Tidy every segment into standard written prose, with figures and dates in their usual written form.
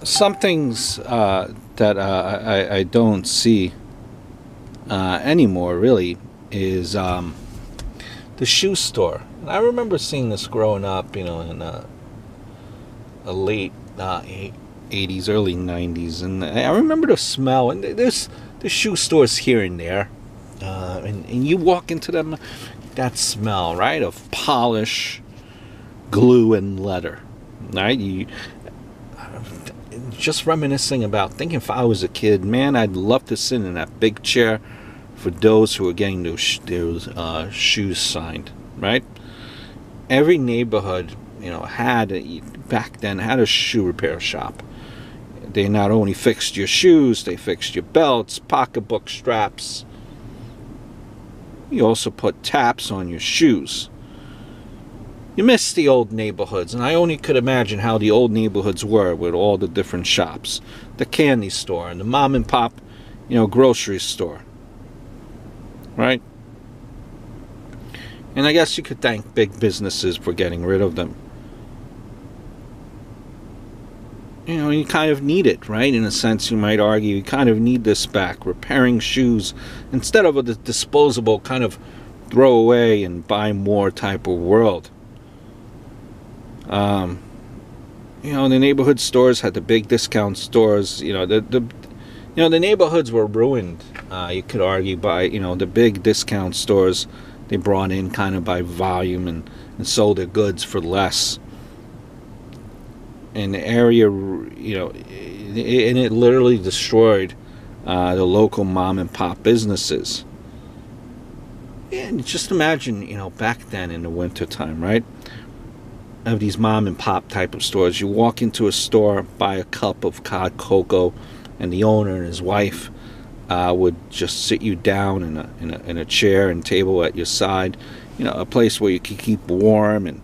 Some things that I don't see anymore really is the shoe store. And I remember seeing this growing up, in a late 80s, early 90s, and I remember the smell. And there's the shoe stores here and there, and you walk into them, that smell, right, of polish, glue, and leather, right? You just reminiscing about thinking if I was a kid, man, I'd love to sit in that big chair for those who are getting those shoes signed, right? Every neighborhood, back then had a shoe repair shop. They not only fixed your shoes, they fixed your belts, pocketbook straps. You also put taps on your shoes. You miss the old neighborhoods, and I only could imagine how the old neighborhoods were with all the different shops. The candy store and the mom and pop, grocery store. Right? And I guess you could thank big businesses for getting rid of them. You kind of need it, right? In a sense, you might argue, you kind of need this back. Repairing shoes instead of a disposable kind of throw away and buy more type of world. The neighborhood stores had the big discount stores. The neighborhoods were ruined. You could argue by the big discount stores. They brought in kind of by volume and sold their goods for less. And the area, and it literally destroyed the local mom and pop businesses. And just imagine, back then in the winter time, right? Of these mom and pop type of stores, you walk into a store, buy a cup of hot cocoa, and the owner and his wife would just sit you down in a chair and table at your side, a place where you could keep warm and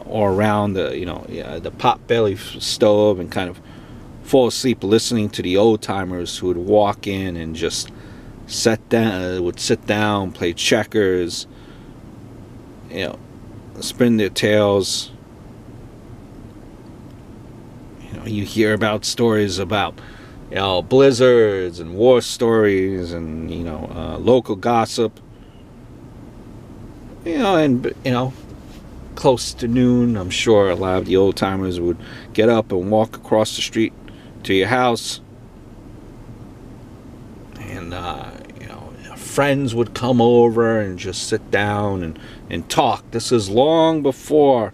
all around the pot belly stove, and kind of fall asleep listening to the old timers who would walk in and just sit down, play checkers, spin their tails. You hear about stories about blizzards and war stories and local gossip. Close to noon, I'm sure a lot of the old timers would get up and walk across the street to your house, and friends would come over and just sit down and talk. This is long before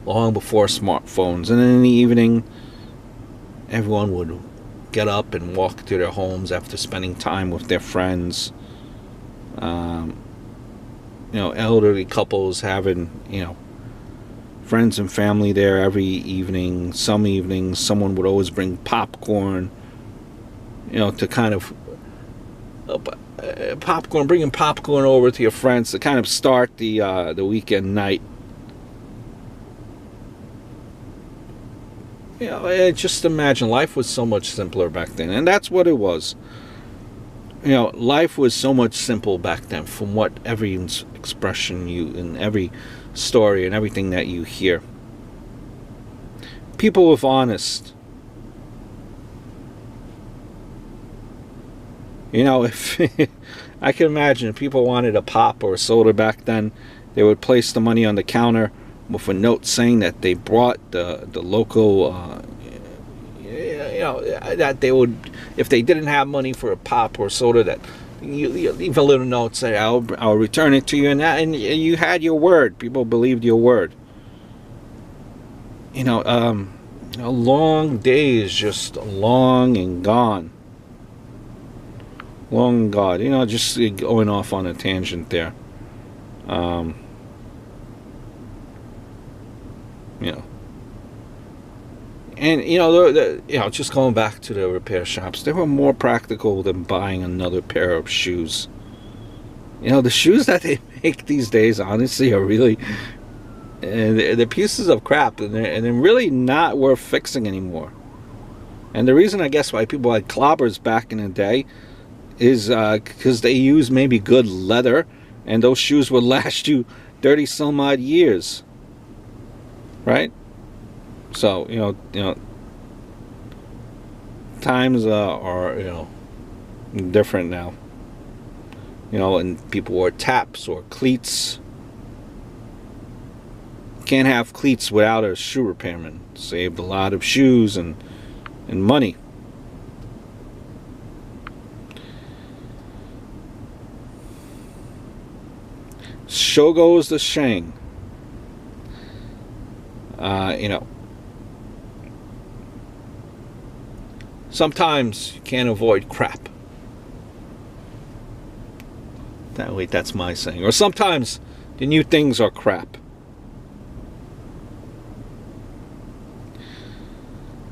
smartphones. And then in the evening, everyone would get up and walk to their homes after spending time with their friends. Elderly couples having, friends and family there every evening. Some evenings, someone would always bring popcorn, to kind of bringing popcorn over to your friends to kind of start the weekend night. Just imagine, life was so much simpler back then, and that's what it was. Life was so much simple back then, from what every expression in every story and everything that you hear. People were honest. If I can imagine, if people wanted a pop or a soda back then, they would place the money on the counter with a note saying that they brought the local, that they would, if they didn't have money for a pop or soda, that you leave a little note, say, I'll return it to you, and you had your word. People believed your word. Long days just long and gone. Long and gone. Just going off on a tangent there. And just going back to the repair shops, they were more practical than buying another pair of shoes. The shoes that they make these days, honestly, are really, they're pieces of crap, and they're really not worth fixing anymore. And the reason, I guess, why people had clobbers back in the day is because they used maybe good leather, and those shoes would last you 30 some odd years. right? So times are different now. And people wear taps or cleats. Can't have cleats without a shoe repairman. Saved a lot of shoes and money. Show goes the Shang. Sometimes you can't avoid crap. Wait, that's my saying. Or sometimes the new things are crap.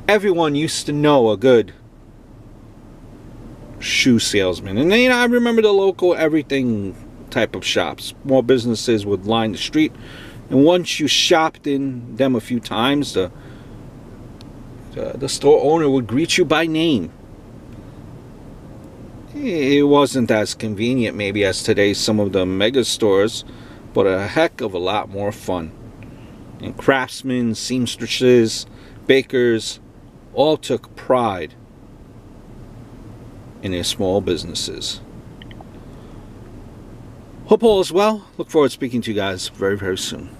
Everyone used to know a good shoe salesman. And I remember the local everything type of shops. Small businesses would line the street. And once you shopped in them a few times, the store owner would greet you by name. It wasn't as convenient maybe as today's some of the mega stores, but a heck of a lot more fun. And craftsmen, seamstresses, bakers all took pride in their small businesses. Hope all is well. Look forward to speaking to you guys very, very soon.